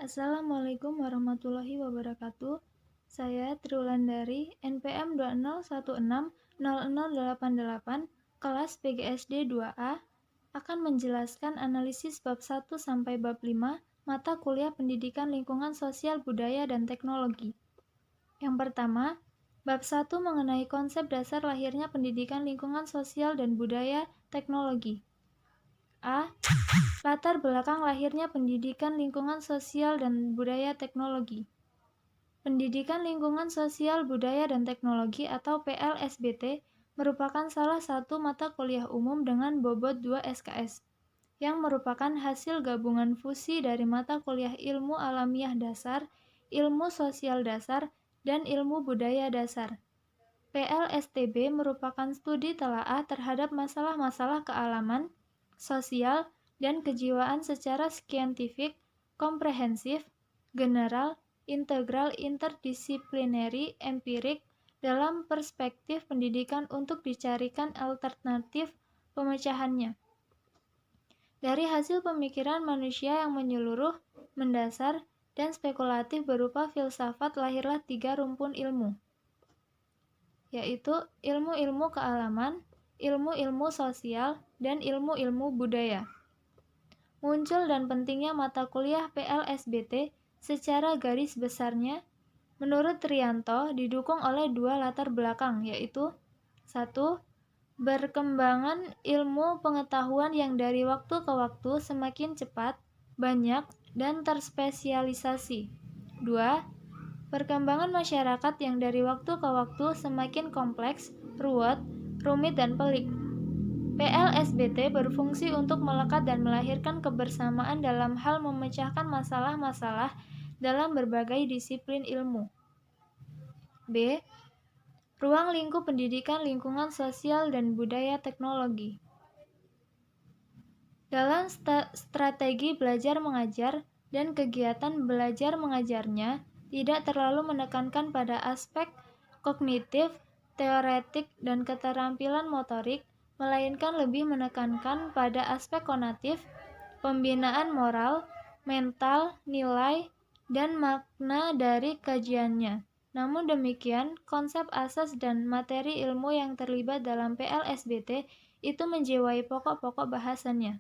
Assalamualaikum warahmatullahi wabarakatuh. Saya Triwulandari, NPM 20160088, kelas PGSD 2A, akan menjelaskan analisis bab 1 sampai bab 5, mata kuliah Pendidikan Lingkungan Sosial Budaya dan Teknologi. Yang pertama, bab 1 mengenai konsep dasar lahirnya pendidikan lingkungan sosial dan budaya teknologi. A. Latar belakang lahirnya pendidikan lingkungan sosial dan budaya teknologi. Pendidikan lingkungan sosial budaya dan teknologi atau PLSBT merupakan salah satu mata kuliah umum dengan bobot 2 SKS, yang merupakan hasil gabungan fusi dari mata kuliah ilmu alamiah dasar, ilmu sosial dasar, dan ilmu budaya dasar. PLSTB merupakan studi telaah terhadap masalah-masalah kealaman, sosial, dan kejiwaan secara scientific, komprehensif, general, integral, interdisciplinary, empirik, dalam perspektif pendidikan untuk dicarikan alternatif pemecahannya. Dari hasil pemikiran manusia yang menyeluruh, mendasar, dan spekulatif berupa filsafat lahirlah 3 rumpun ilmu, yaitu ilmu-ilmu kealaman, ilmu-ilmu sosial, dan ilmu-ilmu budaya. Muncul dan pentingnya mata kuliah PLSBT secara garis besarnya, menurut Trianto, didukung oleh 2 latar belakang, yaitu 1. Berkembangan ilmu pengetahuan yang dari waktu ke waktu semakin cepat, banyak, dan terspesialisasi. 2. Perkembangan masyarakat yang dari waktu ke waktu semakin kompleks, ruwet, rumit, dan pelik. PLSBT berfungsi untuk melekat dan melahirkan kebersamaan dalam hal memecahkan masalah-masalah dalam berbagai disiplin ilmu. B. Ruang lingkup pendidikan lingkungan sosial dan budaya teknologi. Dalam strategi belajar mengajar dan kegiatan belajar mengajarnya tidak terlalu menekankan pada aspek kognitif, teoretik, dan keterampilan motorik, melainkan lebih menekankan pada aspek konatif, pembinaan moral, mental, nilai, dan makna dari kajiannya. Namun demikian, konsep asas dan materi ilmu yang terlibat dalam PLSBT itu menjiwai pokok-pokok bahasannya.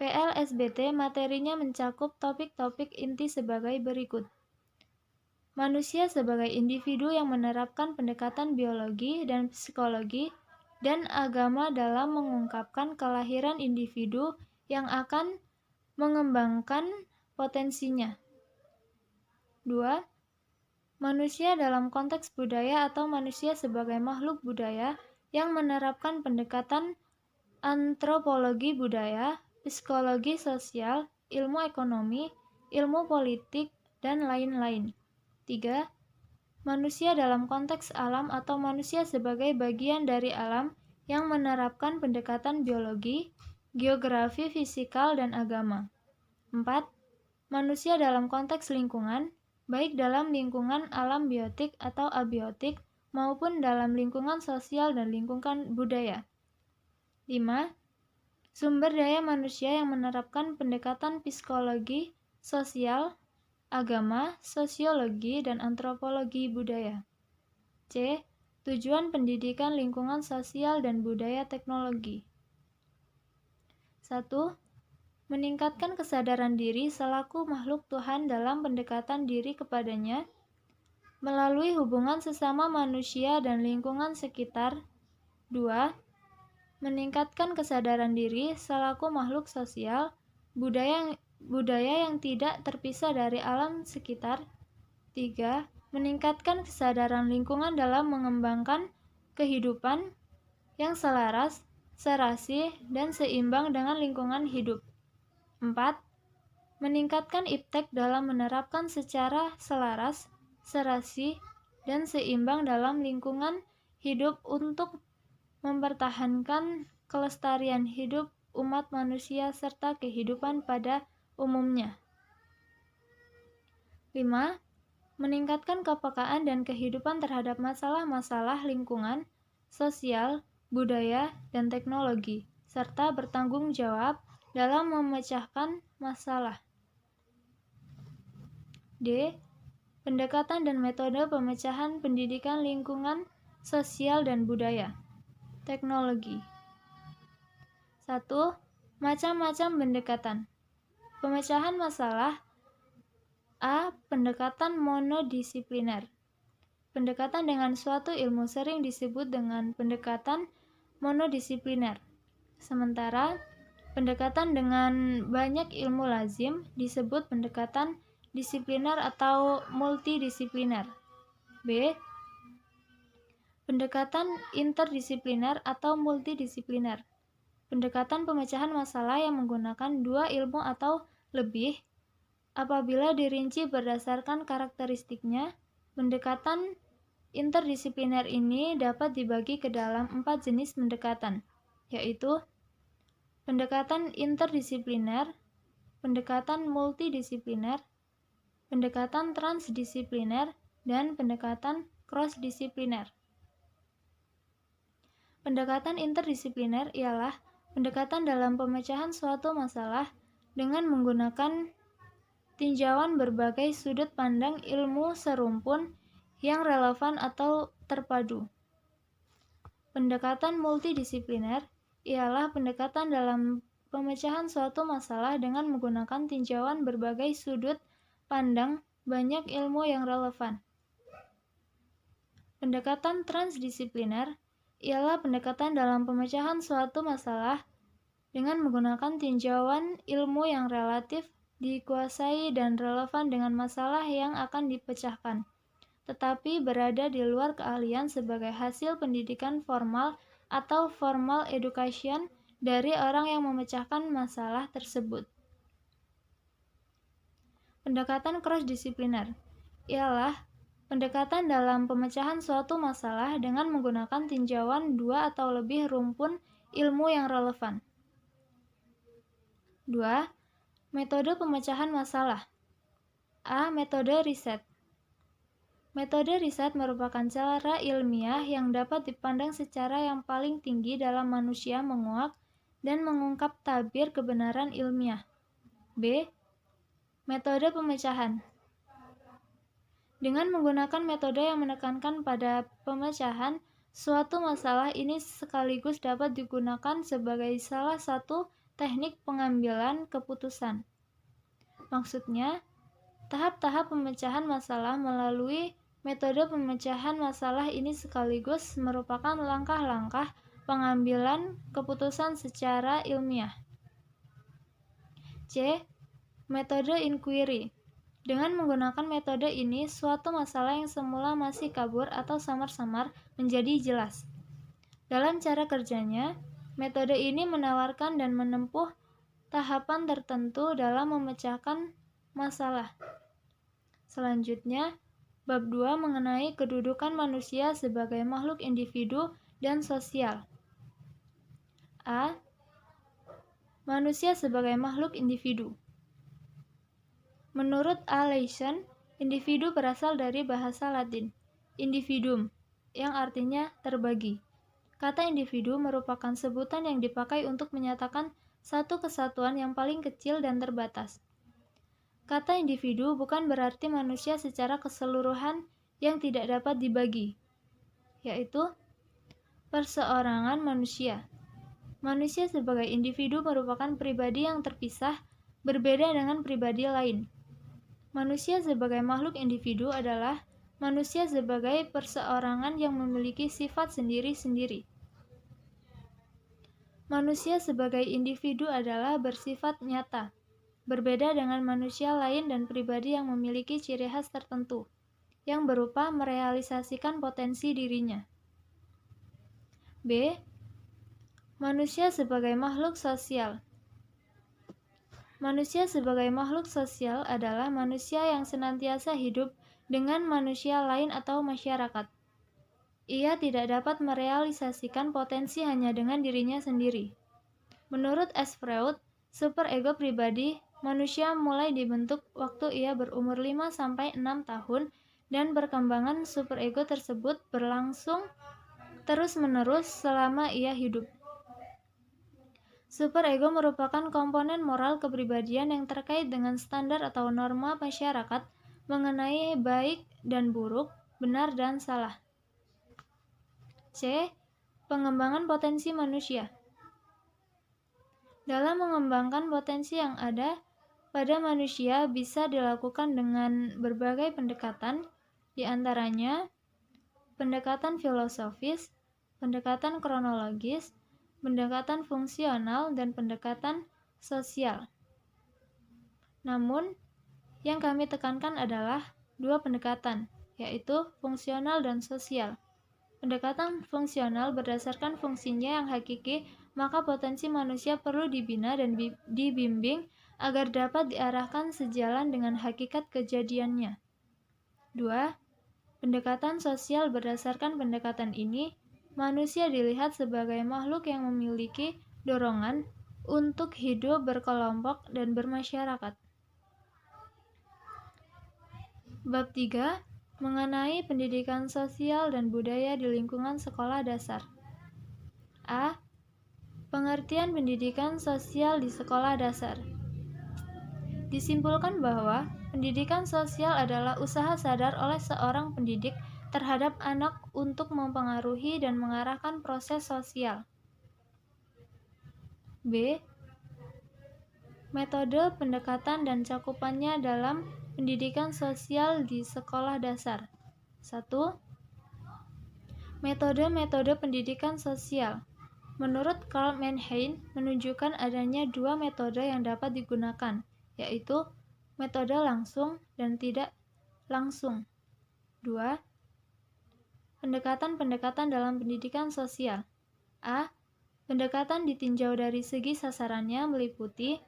PLSBT materinya mencakup topik-topik inti sebagai berikut. Manusia sebagai individu yang menerapkan pendekatan biologi dan psikologi dan agama dalam mengungkapkan kelahiran individu yang akan mengembangkan potensinya. 2. Manusia dalam konteks budaya atau manusia sebagai makhluk budaya yang menerapkan pendekatan antropologi budaya, psikologi sosial, ilmu ekonomi, ilmu politik, dan lain-lain. 3. Manusia dalam konteks alam atau manusia sebagai bagian dari alam yang menerapkan pendekatan biologi, geografi, fisikal, dan agama. 4. Manusia dalam konteks lingkungan, baik dalam lingkungan alam biotik atau abiotik, maupun dalam lingkungan sosial dan lingkungan budaya. 5. Sumber daya manusia yang menerapkan pendekatan psikologi, sosial, agama, sosiologi, dan antropologi budaya. C. Tujuan pendidikan lingkungan sosial dan budaya teknologi. 1. Meningkatkan kesadaran diri selaku makhluk Tuhan dalam pendekatan diri kepadanya melalui hubungan sesama manusia dan lingkungan sekitar. 2. Meningkatkan kesadaran diri selaku makhluk sosial, budaya yang tidak terpisah dari alam sekitar. 3. Meningkatkan kesadaran lingkungan dalam mengembangkan kehidupan yang selaras, serasi, dan seimbang dengan lingkungan hidup. 4. Meningkatkan iptek dalam menerapkan secara selaras, serasi, dan seimbang dalam lingkungan hidup untuk mempertahankan kelestarian hidup umat manusia serta kehidupan pada umumnya. 5. Meningkatkan kepekaan dan kehidupan terhadap masalah-masalah lingkungan, sosial, budaya, dan teknologi, serta bertanggung jawab dalam memecahkan masalah. D. Pendekatan dan metode pemecahan pendidikan lingkungan sosial dan budaya. Teknologi. 1. Macam-macam pendekatan. Pemecahan masalah. A. Pendekatan monodisipliner. Pendekatan dengan suatu ilmu sering disebut dengan pendekatan monodisipliner. Sementara, pendekatan dengan banyak ilmu lazim disebut pendekatan disipliner atau multidisipliner. B. Pendekatan interdisipliner atau multidisipliner. Pendekatan pemecahan masalah yang menggunakan dua ilmu atau lebih. Apabila dirinci berdasarkan karakteristiknya, pendekatan interdisipliner ini dapat dibagi ke dalam 4 jenis pendekatan, yaitu pendekatan interdisipliner, pendekatan multidisipliner, pendekatan transdisipliner, dan pendekatan crossdisipliner. Pendekatan interdisipliner ialah pendekatan dalam pemecahan suatu masalah dengan menggunakan tinjauan berbagai sudut pandang ilmu serumpun yang relevan atau terpadu. Pendekatan multidisipliner ialah pendekatan dalam pemecahan suatu masalah dengan menggunakan tinjauan berbagai sudut pandang banyak ilmu yang relevan. Pendekatan transdisipliner ialah pendekatan dalam pemecahan suatu masalah dengan menggunakan tinjauan ilmu yang relatif dikuasai dan relevan dengan masalah yang akan dipecahkan, tetapi berada di luar keahlian sebagai hasil pendidikan formal atau formal education dari orang yang memecahkan masalah tersebut. Pendekatan cross-disipliner ialah pendekatan dalam pemecahan suatu masalah dengan menggunakan tinjauan dua atau lebih rumpun ilmu yang relevan. 2. Metode pemecahan masalah. A. Metode riset. Metode riset merupakan cara ilmiah yang dapat dipandang secara yang paling tinggi dalam manusia menguak dan mengungkap tabir kebenaran ilmiah. B. Metode pemecahan. Dengan menggunakan metode yang menekankan pada pemecahan, suatu masalah ini sekaligus dapat digunakan sebagai salah satu teknik pengambilan keputusan. Maksudnya, tahap-tahap pemecahan masalah melalui metode pemecahan masalah ini sekaligus merupakan langkah-langkah pengambilan keputusan secara ilmiah. C. Metode inquiry. Dengan menggunakan metode ini, suatu masalah yang semula masih kabur atau samar-samar menjadi jelas. Dalam cara kerjanya, metode ini menawarkan dan menempuh tahapan tertentu dalam memecahkan masalah. Selanjutnya, bab 2 mengenai kedudukan manusia sebagai makhluk individu dan sosial. A. Manusia sebagai makhluk individu. Menurut A. Leison, individu berasal dari bahasa Latin, individuum, yang artinya terbagi. Kata individu merupakan sebutan yang dipakai untuk menyatakan satu kesatuan yang paling kecil dan terbatas. Kata individu bukan berarti manusia secara keseluruhan yang tidak dapat dibagi, yaitu perseorangan manusia. Manusia sebagai individu merupakan pribadi yang terpisah, berbeda dengan pribadi lain. Manusia sebagai makhluk individu adalah manusia sebagai perseorangan yang memiliki sifat sendiri-sendiri. Manusia sebagai individu adalah bersifat nyata, berbeda dengan manusia lain dan pribadi yang memiliki ciri khas tertentu, yang berupa merealisasikan potensi dirinya. B. Manusia sebagai makhluk sosial. Manusia sebagai makhluk sosial adalah manusia yang senantiasa hidup dengan manusia lain atau masyarakat. Ia tidak dapat merealisasikan potensi hanya dengan dirinya sendiri. Menurut S. Freud, superego pribadi manusia mulai dibentuk waktu ia berumur 5-6 tahun dan perkembangan superego tersebut berlangsung terus-menerus selama ia hidup. Superego merupakan komponen moral kepribadian yang terkait dengan standar atau norma masyarakat, mengenai baik dan buruk, benar dan salah. C. Pengembangan potensi manusia. Dalam mengembangkan potensi yang ada pada manusia bisa dilakukan dengan berbagai pendekatan, di antaranya pendekatan filosofis, pendekatan kronologis, pendekatan fungsional, dan pendekatan sosial. Namun, yang kami tekankan adalah dua pendekatan, yaitu fungsional dan sosial. Pendekatan fungsional berdasarkan fungsinya yang hakiki, maka potensi manusia perlu dibina dan dibimbing agar dapat diarahkan sejalan dengan hakikat kejadiannya. 2. Pendekatan sosial berdasarkan pendekatan ini, manusia dilihat sebagai makhluk yang memiliki dorongan untuk hidup berkelompok dan bermasyarakat. Bab 3. Mengenai pendidikan sosial dan budaya di lingkungan sekolah dasar. A. Pengertian pendidikan sosial di sekolah dasar. Disimpulkan bahwa pendidikan sosial adalah usaha sadar oleh seorang pendidik terhadap anak untuk mempengaruhi dan mengarahkan proses sosial. B. Metode pendekatan dan cakupannya dalam pendidikan sosial di sekolah dasar. 1. Metode-metode pendidikan sosial. Menurut Karl Mannheim, menunjukkan adanya dua metode yang dapat digunakan, yaitu metode langsung dan tidak langsung. 2. Pendekatan-pendekatan dalam pendidikan sosial. A. Pendekatan ditinjau dari segi sasarannya meliputi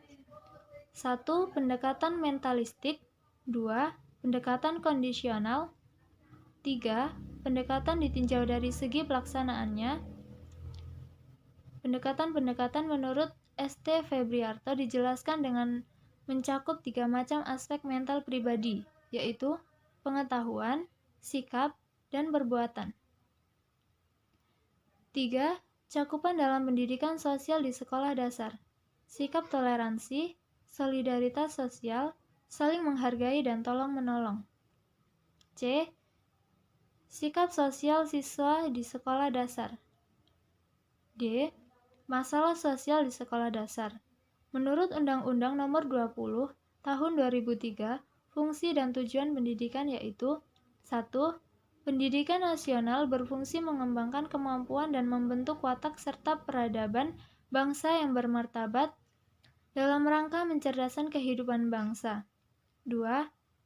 1. Pendekatan mentalistik. 2. Pendekatan kondisional. 3. Pendekatan ditinjau dari segi pelaksanaannya. Pendekatan-pendekatan menurut St. Febriarto dijelaskan dengan mencakup 3 macam aspek mental pribadi, yaitu pengetahuan, sikap, dan perbuatan. 3. Cakupan dalam pendidikan sosial di sekolah dasar. Sikap toleransi, solidaritas sosial, saling menghargai dan tolong-menolong. C. Sikap sosial siswa di sekolah dasar. D. Masalah sosial di sekolah dasar. Menurut Undang-Undang Nomor 20 Tahun 2003, fungsi dan tujuan pendidikan yaitu 1. Pendidikan nasional berfungsi mengembangkan kemampuan dan membentuk watak serta peradaban bangsa yang bermartabat dalam rangka mencerdaskan kehidupan bangsa. 2.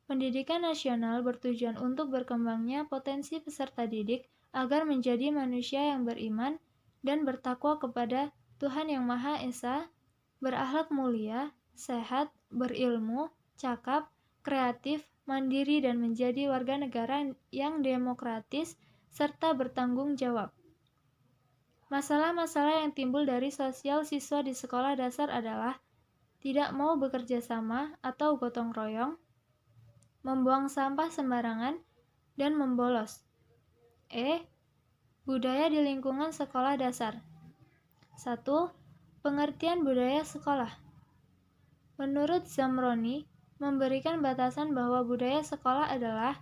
Pendidikan nasional bertujuan untuk berkembangnya potensi peserta didik agar menjadi manusia yang beriman dan bertakwa kepada Tuhan Yang Maha Esa, berakhlak mulia, sehat, berilmu, cakap, kreatif, mandiri, dan menjadi warga negara yang demokratis serta bertanggung jawab. Masalah-masalah yang timbul dari sosial siswa di sekolah dasar adalah tidak mau bekerja sama atau gotong royong, membuang sampah sembarangan, dan membolos. E. Budaya di lingkungan sekolah dasar. 1. Pengertian budaya sekolah. Menurut Zamroni, memberikan batasan bahwa budaya sekolah adalah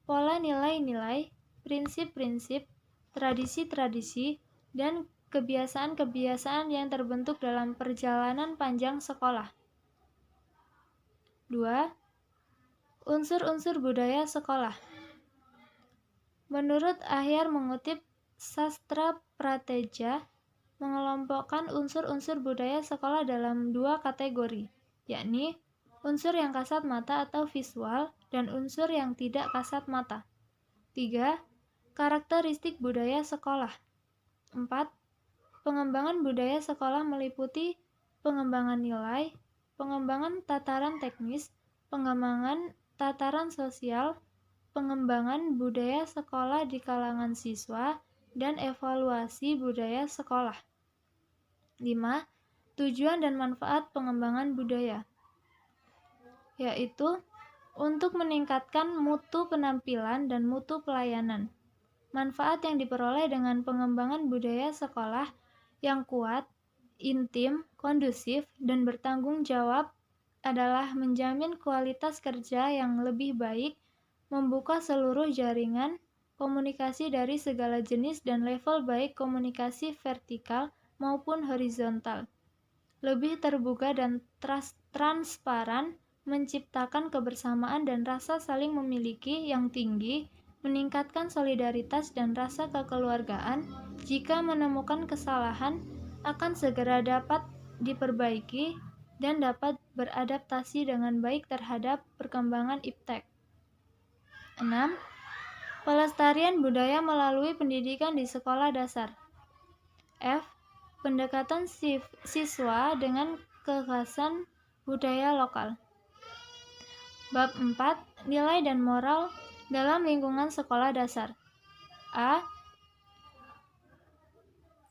pola nilai-nilai, prinsip-prinsip, tradisi-tradisi, dan kebiasaan-kebiasaan yang terbentuk dalam perjalanan panjang sekolah. 2. Unsur-unsur budaya sekolah. Menurut Ahyar mengutip Sastra Prateja, mengelompokkan unsur-unsur budaya sekolah dalam 2 kategori, yakni unsur yang kasat mata atau visual dan unsur yang tidak kasat mata. 3. Karakteristik budaya sekolah. 4. Pengembangan budaya sekolah meliputi pengembangan nilai, pengembangan tataran teknis, pengembangan tataran sosial, pengembangan budaya sekolah di kalangan siswa, dan evaluasi budaya sekolah. 5. Tujuan dan manfaat pengembangan budaya, yaitu untuk meningkatkan mutu penampilan dan mutu pelayanan. Manfaat yang diperoleh dengan pengembangan budaya sekolah yang kuat, intim, kondusif, dan bertanggung jawab adalah menjamin kualitas kerja yang lebih baik, membuka seluruh jaringan komunikasi dari segala jenis dan level baik komunikasi vertikal maupun horizontal, lebih terbuka dan transparan, menciptakan kebersamaan dan rasa saling memiliki yang tinggi, meningkatkan solidaritas dan rasa kekeluargaan. Jika menemukan kesalahan, akan segera dapat diperbaiki dan dapat beradaptasi dengan baik terhadap perkembangan iptek. 6. Pelestarian budaya melalui pendidikan di sekolah dasar. F. Pendekatan siswa dengan kekhasan budaya lokal. Bab 4. Nilai dan moral dalam lingkungan sekolah dasar. A.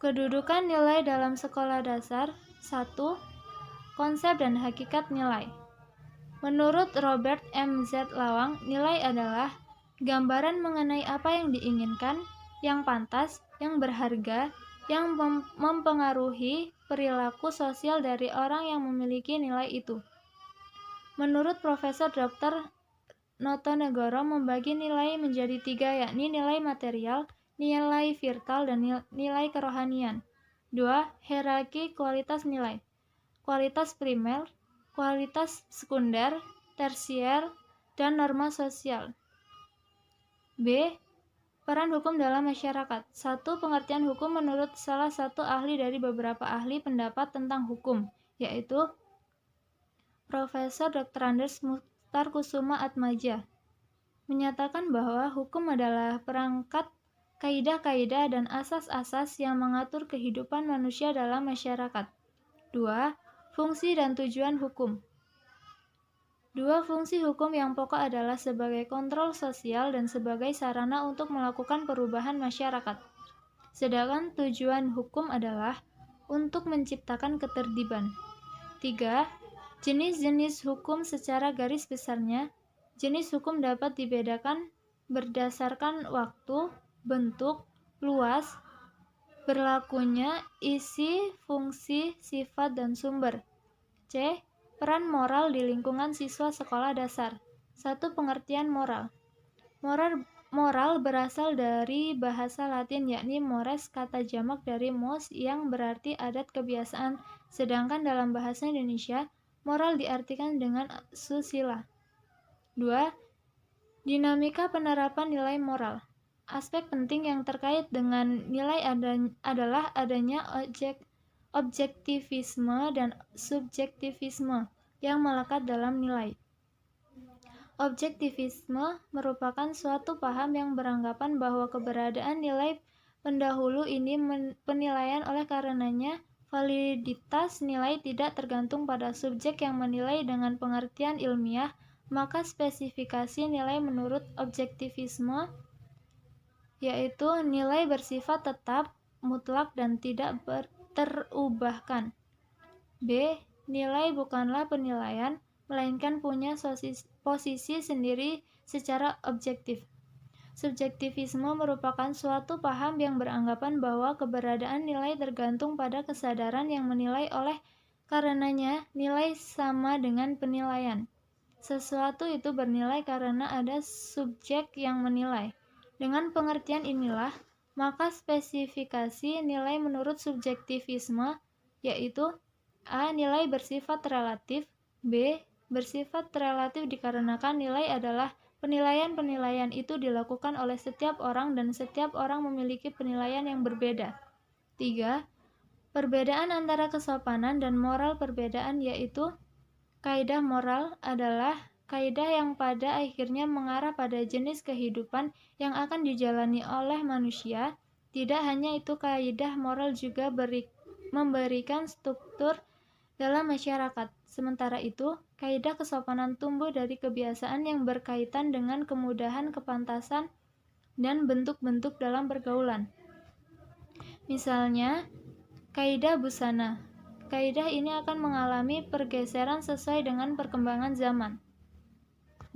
Kedudukan nilai dalam sekolah dasar. 1. Konsep dan hakikat nilai. Menurut Robert M. Z. Lawang, nilai adalah gambaran mengenai apa yang diinginkan, yang pantas, yang berharga, yang mempengaruhi perilaku sosial dari orang yang memiliki nilai itu. Menurut Profesor Dr. Notonegoro, membagi nilai menjadi 3, yakni nilai material, nilai virtual, dan nilai kerohanian. 2. Hierarki kualitas nilai. Kualitas primer, kualitas sekunder, tersier, dan norma sosial. B. Peran hukum dalam masyarakat. 1. Pengertian hukum menurut salah satu ahli dari beberapa ahli pendapat tentang hukum, yaitu Profesor Dr. Andes Mukhtar Kusuma Atmaja, menyatakan bahwa hukum adalah perangkat kaidah-kaidah dan asas-asas yang mengatur kehidupan manusia dalam masyarakat. 2. Fungsi dan tujuan hukum. 2. Fungsi hukum yang pokok adalah sebagai kontrol sosial dan sebagai sarana untuk melakukan perubahan masyarakat. Sedangkan tujuan hukum adalah untuk menciptakan ketertiban. 3. Jenis-jenis hukum secara garis besarnya. Jenis hukum dapat dibedakan berdasarkan waktu, bentuk, luas, berlakunya, isi, fungsi, sifat, dan sumber. C. Peran moral di lingkungan siswa sekolah dasar. 1. Pengertian moral. Moral berasal dari bahasa Latin, yakni mores, kata jamak dari mos yang berarti adat kebiasaan, sedangkan dalam bahasa Indonesia, moral diartikan dengan susila. 2. Dinamika penerapan nilai moral. Aspek penting yang terkait dengan nilai adalah adanya objektivisme dan subjektivisme yang melekat dalam nilai. Objektivisme merupakan suatu paham yang beranggapan bahwa keberadaan nilai pendahulu ini penilaian, oleh karenanya validitas nilai tidak tergantung pada subjek yang menilai dengan pengertian ilmiah, maka spesifikasi nilai menurut objektivisme yaitu nilai bersifat tetap, mutlak, dan tidak terubahkan. B. Nilai bukanlah penilaian, melainkan punya posisi sendiri secara objektif. Subjektivisme merupakan suatu paham yang beranggapan bahwa keberadaan nilai tergantung pada kesadaran yang menilai, oleh karenanya nilai sama dengan penilaian. Sesuatu itu bernilai karena ada subjek yang menilai. Dengan pengertian inilah, maka spesifikasi nilai menurut subjektivisme yaitu A. Nilai bersifat relatif. B. Bersifat relatif dikarenakan nilai adalah penilaian itu dilakukan oleh setiap orang dan setiap orang memiliki penilaian yang berbeda. 3. Perbedaan antara kesopanan dan moral. Perbedaan yaitu kaidah moral adalah kaidah yang pada akhirnya mengarah pada jenis kehidupan yang akan dijalani oleh manusia. Tidak hanya itu, kaidah moral juga memberikan struktur dalam masyarakat. Sementara itu, kaidah kesopanan tumbuh dari kebiasaan yang berkaitan dengan kemudahan, kepantasan, dan bentuk-bentuk dalam pergaulan. Misalnya, kaidah busana. Kaidah ini akan mengalami pergeseran sesuai dengan perkembangan zaman.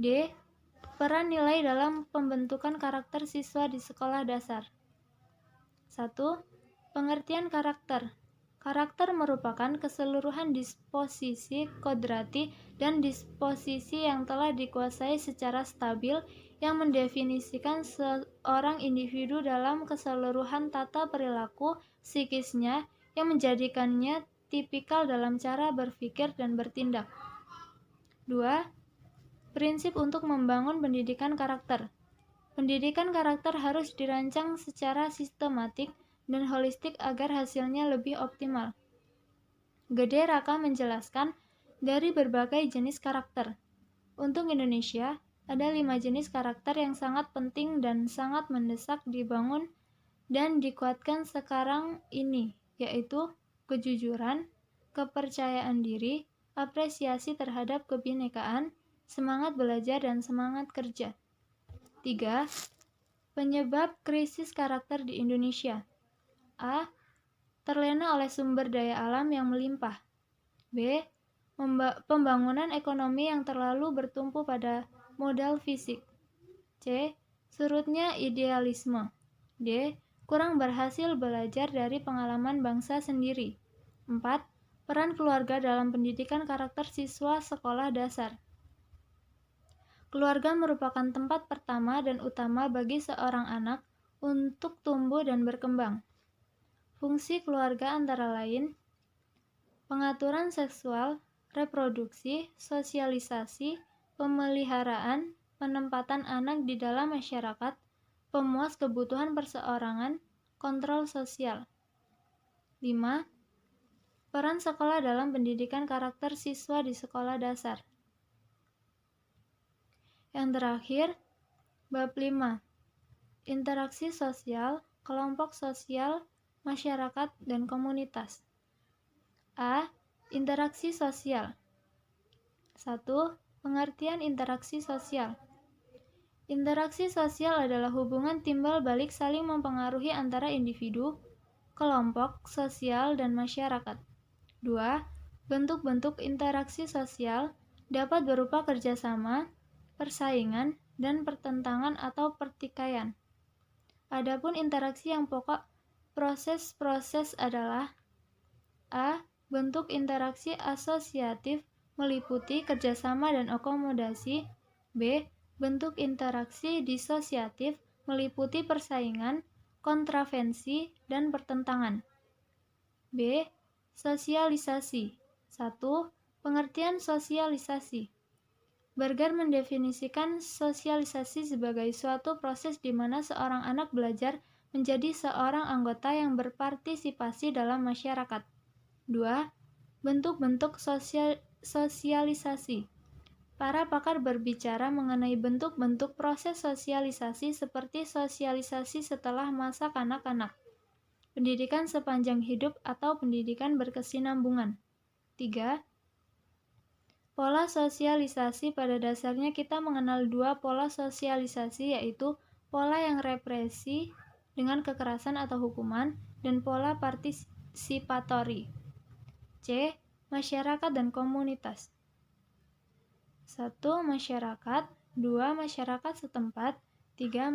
D. Peran nilai dalam pembentukan karakter siswa di sekolah dasar. 1. Pengertian karakter. Karakter merupakan keseluruhan disposisi kodrati dan disposisi yang telah dikuasai secara stabil yang mendefinisikan seorang individu dalam keseluruhan tata perilaku psikisnya yang menjadikannya tipikal dalam cara berpikir dan bertindak. 2. Prinsip untuk membangun pendidikan karakter. Pendidikan karakter harus dirancang secara sistematik dan holistik agar hasilnya lebih optimal. Gede Raka menjelaskan dari berbagai jenis karakter. Untuk Indonesia, ada 5 jenis karakter yang sangat penting dan sangat mendesak dibangun dan dikuatkan sekarang ini, yaitu kejujuran, kepercayaan diri, apresiasi terhadap kebinekaan, semangat belajar, dan semangat kerja. 3. Penyebab krisis karakter di Indonesia. A. Terlena oleh sumber daya alam yang melimpah. B. Pembangunan ekonomi yang terlalu bertumpu pada modal fisik. C. Surutnya idealisme. D. Kurang berhasil belajar dari pengalaman bangsa sendiri. 4. Peran keluarga dalam pendidikan karakter siswa sekolah dasar. Keluarga merupakan tempat pertama dan utama bagi seorang anak untuk tumbuh dan berkembang. Fungsi keluarga antara lain pengaturan seksual, reproduksi, sosialisasi, pemeliharaan, penempatan anak di dalam masyarakat, pemuas kebutuhan perseorangan, kontrol sosial. 5. Peran sekolah dalam pendidikan karakter siswa di sekolah dasar. Yang terakhir, bab 5. Interaksi sosial, kelompok sosial, masyarakat, dan komunitas. A. Interaksi sosial. 1. Pengertian interaksi sosial. Interaksi sosial adalah hubungan timbal balik saling mempengaruhi antara individu, kelompok sosial, dan masyarakat. 2. Bentuk-bentuk interaksi sosial dapat berupa kerjasama, persaingan, dan pertentangan atau pertikaian. Adapun interaksi yang pokok proses-proses adalah A. Bentuk interaksi asosiatif meliputi kerjasama dan akomodasi. B. Bentuk interaksi disosiatif meliputi persaingan, kontravensi, dan pertentangan. B. Sosialisasi. 1. Pengertian sosialisasi. Berger mendefinisikan sosialisasi sebagai suatu proses di mana seorang anak belajar menjadi seorang anggota yang berpartisipasi dalam masyarakat. 2. Bentuk-bentuk sosialisasi. Para pakar berbicara mengenai bentuk-bentuk proses sosialisasi seperti sosialisasi setelah masa kanak-kanak, pendidikan sepanjang hidup atau pendidikan berkesinambungan. 3. Pola sosialisasi. Pada dasarnya kita mengenal dua pola sosialisasi, yaitu pola yang represi dengan kekerasan atau hukuman dan pola partisipatori. C. Masyarakat dan komunitas. 1. Masyarakat. 2. Masyarakat setempat. 3.